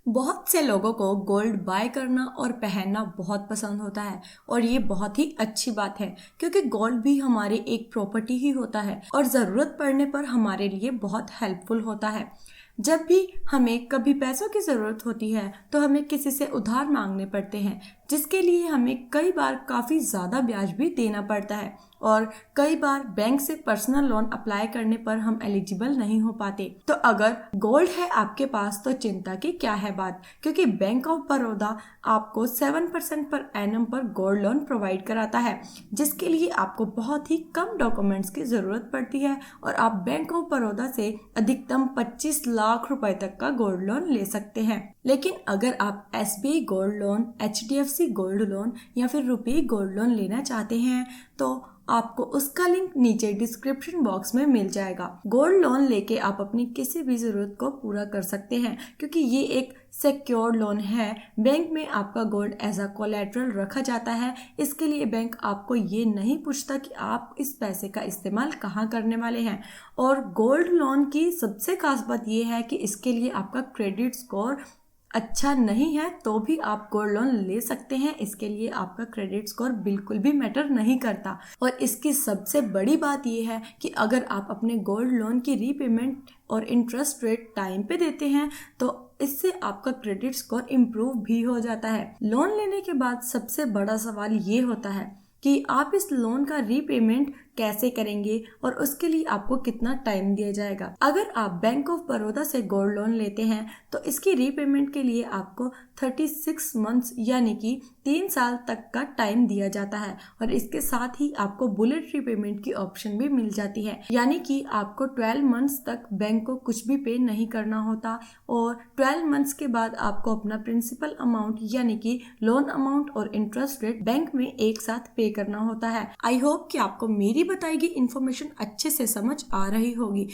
बहुत से लोगों को गोल्ड बाय करना और पहनना बहुत पसंद होता है और ये बहुत ही अच्छी बात है क्योंकि गोल्ड भी हमारी एक प्रॉपर्टी ही होता है और ज़रूरत पड़ने पर हमारे लिए बहुत हेल्पफुल होता है। जब भी हमें कभी पैसों की ज़रूरत होती है तो हमें किसी से उधार मांगने पड़ते हैं, जिसके लिए हमें कई बार काफ़ी ज़्यादा ब्याज भी देना पड़ता है और कई बार बैंक से पर्सनल लोन अप्लाई करने पर हम एलिजिबल नहीं हो पाते। तो अगर गोल्ड है आपके पास तो चिंता की क्या है बात, क्योंकि बैंक ऑफ बड़ौदा आपको 7% पर एनम पर गोल्ड लोन प्रोवाइड कराता है, जिसके लिए आपको बहुत ही कम डॉक्यूमेंट्स की ज़रूरत पड़ती है और आप बैंक ऑफ बड़ौदा से अधिकतम 25 लाख रुपए तक का गोल्ड लोन ले सकते हैं। लेकिन अगर आप SBI gold loan, HDFC gold loan या फिर रुपी गोल्ड लोन लेना चाहते हैं तो आपको उसका लिंक नीचे डिस्क्रिप्शन बॉक्स में मिल जाएगा। गोल्ड लोन लेके आप अपनी किसी भी ज़रूरत को पूरा कर सकते हैं क्योंकि ये एक सिक्योर्ड लोन है। बैंक में आपका गोल्ड एज अ कोलैटरल रखा जाता है। इसके लिए बैंक आपको ये नहीं पूछता कि आप इस पैसे का इस्तेमाल कहाँ करने वाले हैं। और गोल्ड लोन की सबसे खास बात ये है कि इसके लिए आपका क्रेडिट स्कोर अच्छा नहीं है तो भी आप गोल्ड लोन ले सकते हैं। इसके लिए आपका क्रेडिट स्कोर बिल्कुल भी मैटर नहीं करता। और इसकी सबसे बड़ी बात यह है कि अगर आप अपने गोल्ड लोन की रीपेमेंट और इंटरेस्ट रेट टाइम पे देते हैं तो इससे आपका क्रेडिट स्कोर इम्प्रूव भी हो जाता है। लोन लेने के बाद सबसे बड़ा सवाल ये होता है कि आप इस लोन का रीपेमेंट कैसे करेंगे और उसके लिए आपको कितना टाइम दिया जाएगा। अगर आप बैंक ऑफ बड़ौदा से गोल्ड लोन लेते हैं तो इसकी रीपेमेंट के लिए आपको 36 मंथ्स यानी कि 3 साल तक का टाइम दिया जाता है और इसके साथ ही आपको बुलेट रीपेमेंट की ऑप्शन भी मिल जाती है, यानी कि आपको 12 मंथ्स तक बैंक को कुछ भी पे नहीं करना होता और 12 मंथ्स के बाद आपको अपना प्रिंसिपल अमाउंट यानी कि लोन अमाउंट और इंटरेस्ट रेट बैंक में एक साथ पे करना होता है। आई होप कि आपको मेरी बताई गई इन्फॉर्मेशन अच्छे से समझ आ रही होगी,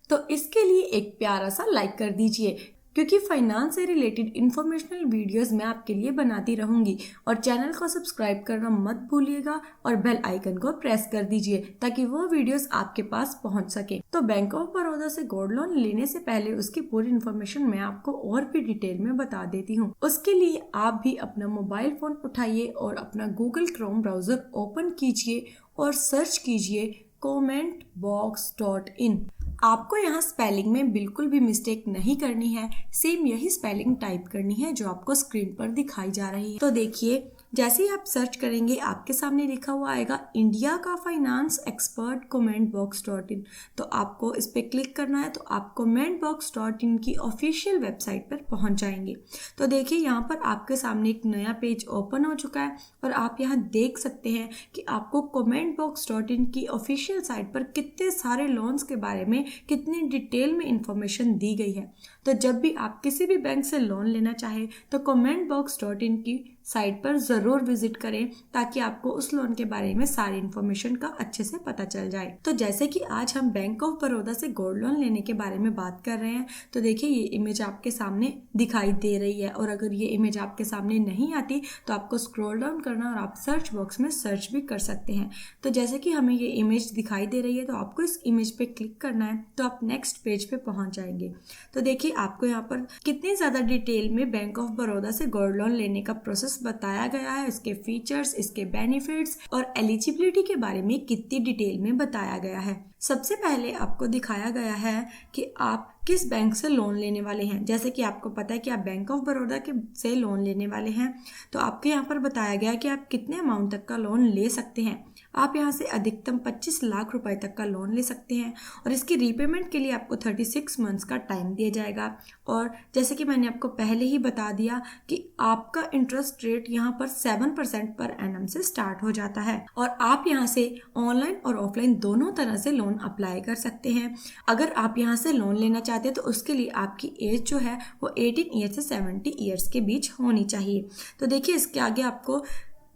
तो इसके लिए एक प्यारा सा लाइक कर दीजिए क्योंकि फाइनेंस से रिलेटेड इन्फॉर्मेशनल वीडियोस मैं आपके लिए बनाती रहूंगी। और चैनल को सब्सक्राइब करना मत भूलिएगा और बेल आइकन को प्रेस कर दीजिए ताकि वो वीडियोस आपके पास पहुंच सके। तो बैंक ऑफ बड़ौदा से गोल्ड लोन लेने से पहले उसकी पूरी इन्फॉर्मेशन मैं आपको और भी डिटेल में बता देती हूँ। उसके लिए आप भी अपना मोबाइल फोन उठाइए और अपना गूगल क्रोम ब्राउजर ओपन कीजिए और सर्च कीजिए commentbox.in। आपको यहाँ स्पेलिंग में बिल्कुल भी मिस्टेक नहीं करनी है, सेम यही स्पेलिंग टाइप करनी है जो आपको स्क्रीन पर दिखाई जा रही है। तो देखिए, जैसे ही आप सर्च करेंगे आपके सामने लिखा हुआ आएगा इंडिया का फाइनेंस एक्सपर्ट commentbox.in। तो आपको इस पर क्लिक करना है तो आप commentbox.in की ऑफिशियल वेबसाइट पर पहुंच जाएंगे। तो देखिए, यहाँ पर आपके सामने एक नया पेज ओपन हो चुका है और आप यहाँ देख सकते हैं कि आपको commentbox.in की ऑफिशियल साइट पर कितने सारे लोन्स के बारे में कितनी डिटेल में इंफॉर्मेशन दी गई है। तो जब भी आप किसी भी बैंक से लोन लेना चाहें तो commentbox.in की साइट पर ज़रूर विजिट करें ताकि आपको उस लोन के बारे में सारी इन्फॉर्मेशन का अच्छे से पता चल जाए। तो जैसे कि आज हम बैंक ऑफ बड़ौदा से गोल्ड लोन लेने के बारे में बात कर रहे हैं, तो देखिए ये इमेज आपके सामने दिखाई दे रही है और अगर ये इमेज आपके सामने नहीं आती तो आपको स्क्रॉल डाउन करना और आप सर्च बॉक्स में सर्च भी कर सकते हैं। तो जैसे कि हमें ये इमेज दिखाई दे रही है तो आपको इस इमेज पे क्लिक करना है तो आप नेक्स्ट पेज पे पहुंच जाएंगे। तो देखिए, आपको यहाँ पर कितनी ज़्यादा डिटेल में बैंक ऑफ बड़ौदा से गोल्ड लोन लेने का प्रोसेस बताया गया है, इसके फीचर्स, इसके बेनिफिट्स और एलिजिबिलिटी के बारे में कितनी डिटेल में बताया गया है। सबसे पहले आपको दिखाया गया है कि आप किस बैंक से लोन लेने वाले हैं। जैसे कि आपको पता है कि आप बैंक ऑफ बड़ौदा के से लोन लेने वाले हैं तो आपके यहाँ पर बताया गया है कि आप कितने अमाउंट तक का लोन ले सकते हैं। आप यहाँ से अधिकतम 25 लाख रुपए तक का लोन ले सकते हैं और इसकी रीपेमेंट के लिए आपको 36 मंथ्स का टाइम दिया जाएगा। और जैसे कि मैंने आपको पहले ही बता दिया कि आपका इंटरेस्ट रेट यहाँ पर 7% पर एनम से स्टार्ट हो जाता है और आप यहाँ से ऑनलाइन और ऑफलाइन दोनों तरह से लोन अप्लाई कर सकते हैं। अगर आप यहाँ से लोन लेना चाहते हैं तो उसके लिए आपकी एज जो है वो 18 ईयर से 70 ईयर्स के बीच होनी चाहिए। तो देखिए, इसके आगे आपको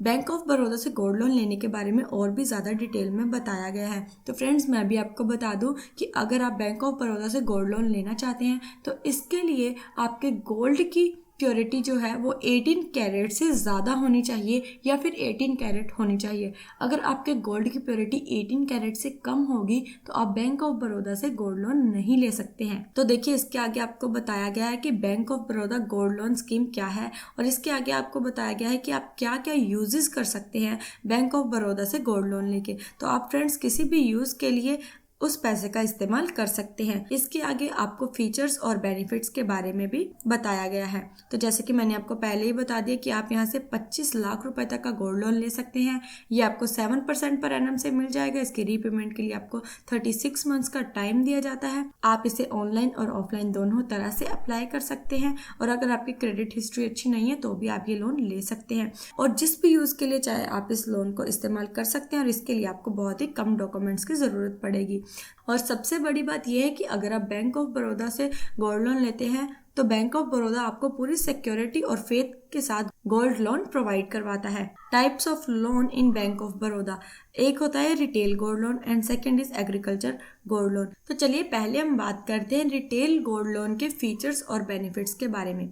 बैंक ऑफ बड़ौदा से गोल्ड लोन लेने के बारे में और भी ज़्यादा डिटेल में बताया गया है। तो फ्रेंड्स, मैं भी आपको बता दूं कि अगर आप बैंक ऑफ बड़ौदा से गोल्ड लोन लेना चाहते हैं तो इसके लिए आपके गोल्ड की प्योरिटी जो है वो 18 कैरेट से ज़्यादा होनी चाहिए या फिर 18 कैरेट होनी चाहिए। अगर आपके गोल्ड की प्योरिटी 18 कैरेट से कम होगी तो आप बैंक ऑफ बड़ौदा से गोल्ड लोन नहीं ले सकते हैं। तो देखिए इसके आगे आपको बताया गया है कि bank of Baroda gold loan scheme क्या है और इसके आगे आपको बताया गया है कि आप क्या क्या यूजेस कर सकते हैं बैंक ऑफ बड़ौदा से गोल्ड लोन लेके। तो आप फ्रेंड्स किसी भी यूज़ के लिए उस पैसे का इस्तेमाल कर सकते हैं। इसके आगे आपको फीचर्स और बेनिफिट्स के बारे में भी बताया गया है। तो जैसे कि मैंने आपको पहले ही बता दिया कि आप यहाँ से 25 लाख रुपए तक का गोल्ड लोन ले सकते हैं। ये आपको 7% पर एनम से मिल जाएगा। इसकी रीपेमेंट के लिए आपको 36 मंथ्स का टाइम दिया जाता है। आप इसे ऑनलाइन और ऑफलाइन दोनों तरह से अप्लाई कर सकते हैं और अगर आपकी क्रेडिट हिस्ट्री अच्छी नहीं है तो भी आप ये लोन ले सकते हैं और जिस भी यूज़ के लिए चाहे आप इस लोन को इस्तेमाल कर सकते हैं और इसके लिए आपको बहुत ही कम डॉक्यूमेंट्स की ज़रूरत पड़ेगी। और सबसे बड़ी बात यह है कि अगर आप बैंक ऑफ बड़ौदा से गोल्ड लोन लेते हैं तो बैंक ऑफ बड़ौदा आपको पूरी सिक्योरिटी और फेथ के साथ गोल्ड लोन प्रोवाइड करवाता है। Types of loan in bank of Baroda, एक होता है retail gold loan and second is agriculture gold loan. तो चलिए पहले हम बात करते हैं रिटेल गोल्ड लोन के फीचर्स और बेनिफिट्स के बारे में।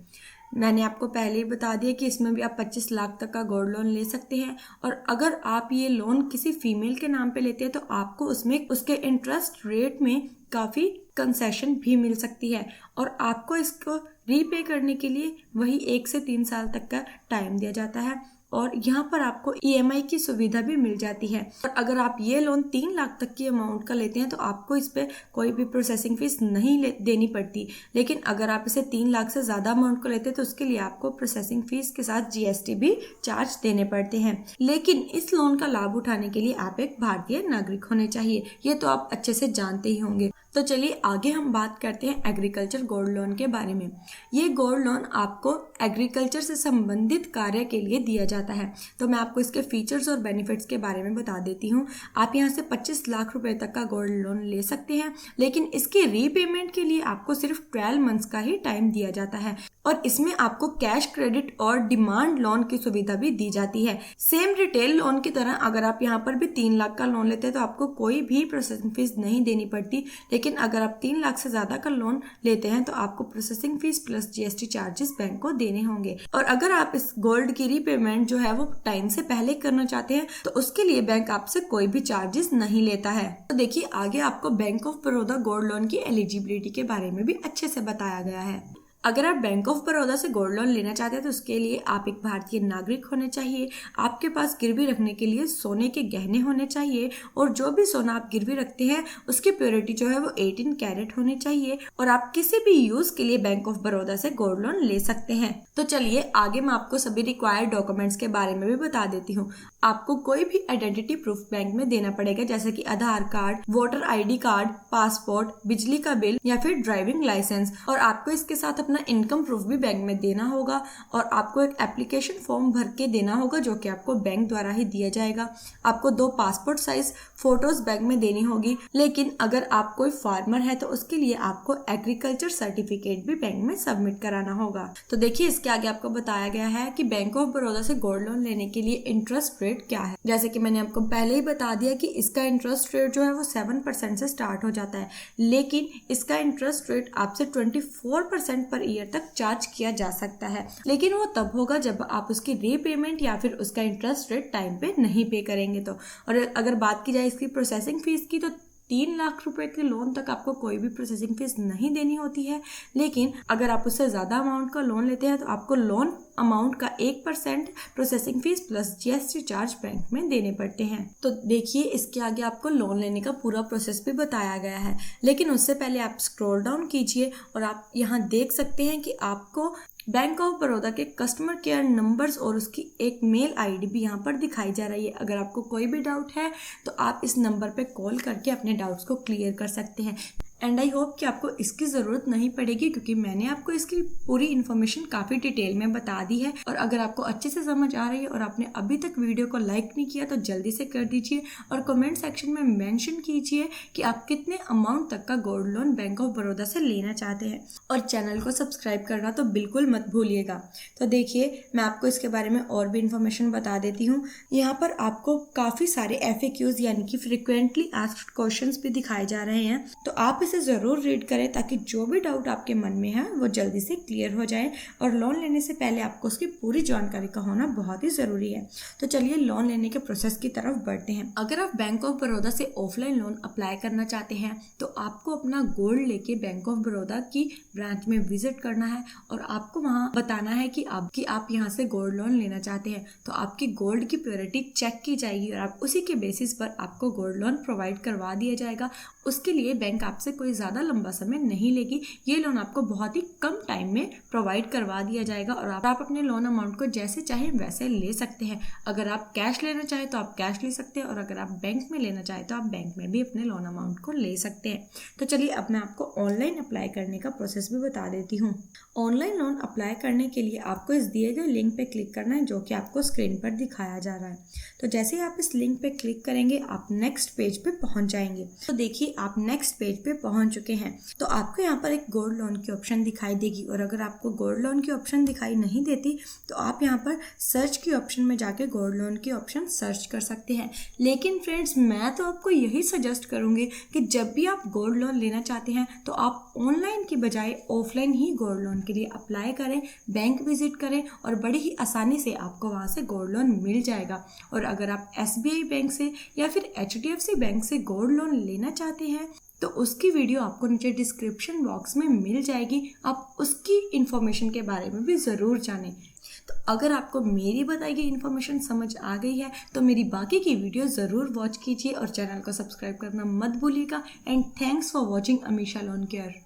मैंने आपको पहले ही बता दिया कि इसमें भी आप 25 लाख तक का गोल्ड लोन ले सकते हैं और अगर आप ये लोन किसी फीमेल के नाम पे लेते हैं तो आपको उसमें उसके इंटरेस्ट रेट में काफ़ी कंसेशन भी मिल सकती है और आपको इसको रीपे करने के लिए वही 1 से 3 साल तक का टाइम दिया जाता है और यहाँ पर आपको EMI की सुविधा भी मिल जाती है। और अगर आप ये लोन 3 लाख तक की अमाउंट का लेते हैं तो आपको इस पे कोई भी प्रोसेसिंग फीस नहीं देनी पड़ती, लेकिन अगर आप इसे 3 लाख से ज़्यादा अमाउंट का लेते हैं तो उसके लिए आपको प्रोसेसिंग फीस के साथ GST भी चार्ज देने पड़ते हैं। लेकिन इस लोन का लाभ उठाने के लिए आप एक भारतीय नागरिक होने चाहिए, ये तो आप अच्छे से जानते ही होंगे। तो चलिए आगे हम बात करते हैं एग्रीकल्चर गोल्ड लोन के बारे में। ये गोल्ड लोन आपको एग्रीकल्चर से संबंधित कार्य के लिए दिया जाता है। तो मैं आपको इसके फीचर्स और बेनिफिट्स के बारे में बता देती हूँ। आप यहाँ से 25 लाख रुपए तक का गोल्ड लोन ले सकते हैं, लेकिन इसके रीपेमेंट के लिए आपको सिर्फ 12 मंथ्स का ही टाइम दिया जाता है और इसमें आपको कैश क्रेडिट और डिमांड लोन की सुविधा भी दी जाती है। सेम रिटेल लोन की तरह अगर आप यहाँ पर भी 3 लाख का लोन लेते हैं तो आपको कोई भी प्रोसेसिंग फीस नहीं देनी पड़ती, लेकिन अगर आप 3 लाख से ज़्यादा का लोन लेते हैं तो आपको processing fees plus GST charges bank को देने होंगे। और अगर आप इस गोल्ड की रीपेमेंट जो है वो टाइम से पहले करना चाहते हैं तो उसके लिए बैंक आपसे कोई भी चार्जेस नहीं लेता है। तो देखिए आगे आपको bank of Baroda gold loan की एलिजिबिलिटी के बारे में भी अच्छे से बताया गया है। अगर आप बैंक ऑफ बड़ौदा से गोल्ड लोन लेना चाहते हैं तो उसके लिए आप एक भारतीय नागरिक होने चाहिए, आपके पास गिरवी रखने के लिए सोने के गहने होने चाहिए और जो भी सोना आप गिरवी रखते हैं उसकी प्योरिटी जो है वो 18 कैरेट होनी चाहिए और आप किसी भी यूज के लिए बैंक ऑफ बड़ौदा से गोल्ड लोन ले सकते हैं। तो चलिए आगे मैं आपको सभी रिक्वायर्ड डॉक्यूमेंट्स के बारे में भी बता देती हूँ। आपको कोई भी आइडेंटिटी प्रूफ बैंक में देना पड़ेगा, जैसे कि Aadhaar card, voter ID card, passport, बिजली का बिल या फिर ड्राइविंग लाइसेंस। और आपको इसके साथ अपना इनकम प्रूफ भी बैंक में देना होगा और आपको एक एप्लीकेशन फॉर्म भर के देना होगा जो कि आपको बैंक द्वारा ही दिया जाएगा। आपको 2 पासपोर्ट साइज फोटोज बैंक में देनी होगी, लेकिन अगर आप कोई फार्मर है तो उसके लिए आपको एग्रीकल्चर सर्टिफिकेट भी बैंक में सबमिट कराना होगा। तो देखिए इसके आगे आपको बताया गया है कि बैंक ऑफ बड़ौदा से गोल्ड लोन लेने के लिए इंटरेस्ट रेट क्या है। जैसे कि मैंने आपको पहले ही बता दिया कि इसका इंटरेस्ट रेट जो है वो 7% से स्टार्ट हो जाता है, लेकिन इसका इंटरेस्ट रेट आपसे 24% पर ईयर तक चार्ज किया जा सकता है, लेकिन वो तब होगा जब आप उसकी रीपेमेंट या फिर उसका इंटरेस्ट रेट टाइम पे नहीं पे करेंगे तो। और अगर बात की जाए इसकी प्रोसेसिंग फीस की तो 3 लाख रुपए के लोन तक आपको कोई भी प्रोसेसिंग फीस नहीं देनी होती है, लेकिन अगर आप उससे ज़्यादा अमाउंट का लोन लेते हैं तो आपको लोन अमाउंट का 1% processing fees plus GST charge bank में देने पड़ते हैं। तो देखिए इसके आगे आपको लोन लेने का पूरा प्रोसेस भी बताया गया है, लेकिन उससे पहले आप स्क्रॉल डाउन कीजिए और आप यहाँ देख सकते हैं कि आपको बैंक ऑफ बड़ौदा के कस्टमर केयर नंबर्स और उसकी एक मेल ID भी यहाँ पर दिखाई जा रही है। अगर आपको कोई भी डाउट है तो आप इस नंबर पे कॉल करके अपने डाउट्स को क्लियर कर सकते हैं। एंड आई होप कि आपको इसकी ज़रूरत नहीं पड़ेगी, क्योंकि मैंने आपको इसकी पूरी इन्फॉर्मेशन काफ़ी डिटेल में बता दी है। और अगर आपको अच्छे से समझ आ रही है और आपने अभी तक वीडियो को लाइक नहीं किया तो जल्दी से कर दीजिए और कमेंट सेक्शन में मेंशन कीजिए कि आप कितने अमाउंट तक का gold loan bank of Baroda से लेना चाहते हैं। और चैनल को सब्सक्राइब करना तो बिल्कुल मत भूलिएगा। तो देखिए मैं आपको इसके बारे में और भी इन्फॉर्मेशन बता देती हूँ। यहाँ पर आपको काफ़ी सारे FAQs यानी कि फ्रिक्वेंटली आस्क्ड क्वेश्चंस भी दिखाए जा रहे हैं, तो आप इसे ज़रूर रीड करें ताकि जो भी डाउट आपके मन में है वो जल्दी से क्लियर हो जाए। और लोन लेने से पहले आपको उसकी पूरी जानकारी का होना बहुत ही ज़रूरी है। तो चलिए लोन लेने के प्रोसेस की तरफ बढ़ते हैं। अगर आप बैंक ऑफ बड़ौदा से ऑफलाइन लोन अप्लाई करना चाहते हैं तो आपको अपना गोल्ड लेके बैंक ऑफ बड़ौदा की ब्रांच में विजिट करना है और आपको वहाँ बताना है कि आप यहाँ से गोल्ड लोन लेना चाहते हैं। तो आपकी गोल्ड की प्योरिटी चेक की जाएगी और आप उसी के बेसिस पर आपको गोल्ड लोन प्रोवाइड करवा दिया जाएगा। उसके लिए बैंक आपसे कोई ज़्यादा लंबा समय नहीं लेगी। ये लोन आपको बहुत ही कम टाइम में प्रोवाइड करवा दिया जाएगा और आप अपने लोन अमाउंट को जैसे चाहे वैसे ले सकते हैं। अगर आप कैश लेना चाहें तो आप कैश ले सकते हैं और अगर आप बैंक में लेना चाहें तो आप बैंक में भी अपने लोन अमाउंट को ले सकते हैं। तो चलिए अब मैं आपको ऑनलाइन अप्लाई करने का प्रोसेस भी बता देती हूँ। ऑनलाइन लोन अप्लाई करने के लिए आपको इस दिए गए लिंक पे क्लिक करना है जो कि आपको स्क्रीन पर दिखाया जा रहा है। तो जैसे ही आप इस लिंक पे क्लिक करेंगे आप नेक्स्ट पेज पे पहुंच जाएंगे। तो देखिए आप नेक्स्ट पेज पे पहुंच चुके हैं। तो आपको यहाँ पर एक गोल्ड लोन की ऑप्शन दिखाई देगी और अगर आपको गोल्ड लोन की ऑप्शन दिखाई नहीं देती तो आप यहाँ पर सर्च की ऑप्शन में जाके गोल्ड लोन की ऑप्शन सर्च कर सकते हैं। लेकिन फ्रेंड्स मैं तो आपको यही सजेस्ट करूँगी कि जब भी आप गोल्ड लोन लेना चाहते हैं तो आप ऑनलाइन की बजाय ऑफलाइन ही गोल्ड लोन के लिए अप्लाई करें, बैंक विजिट करें और बड़ी ही आसानी से आपको वहाँ से गोल्ड लोन मिल जाएगा। और अगर आप SBI बैंक से या फिर HDFC बैंक से गोल्ड लोन लेना चाहते हैं तो उसकी वीडियो आपको नीचे डिस्क्रिप्शन बॉक्स में मिल जाएगी। आप उसकी इन्फॉर्मेशन के बारे में भी ज़रूर जानें। तो अगर आपको मेरी बताई गई इन्फॉर्मेशन समझ आ गई है तो मेरी बाकी की वीडियो ज़रूर वॉच कीजिए और चैनल को सब्सक्राइब करना मत भूलिएगा। And thanks for watching Amisha लोन केयर।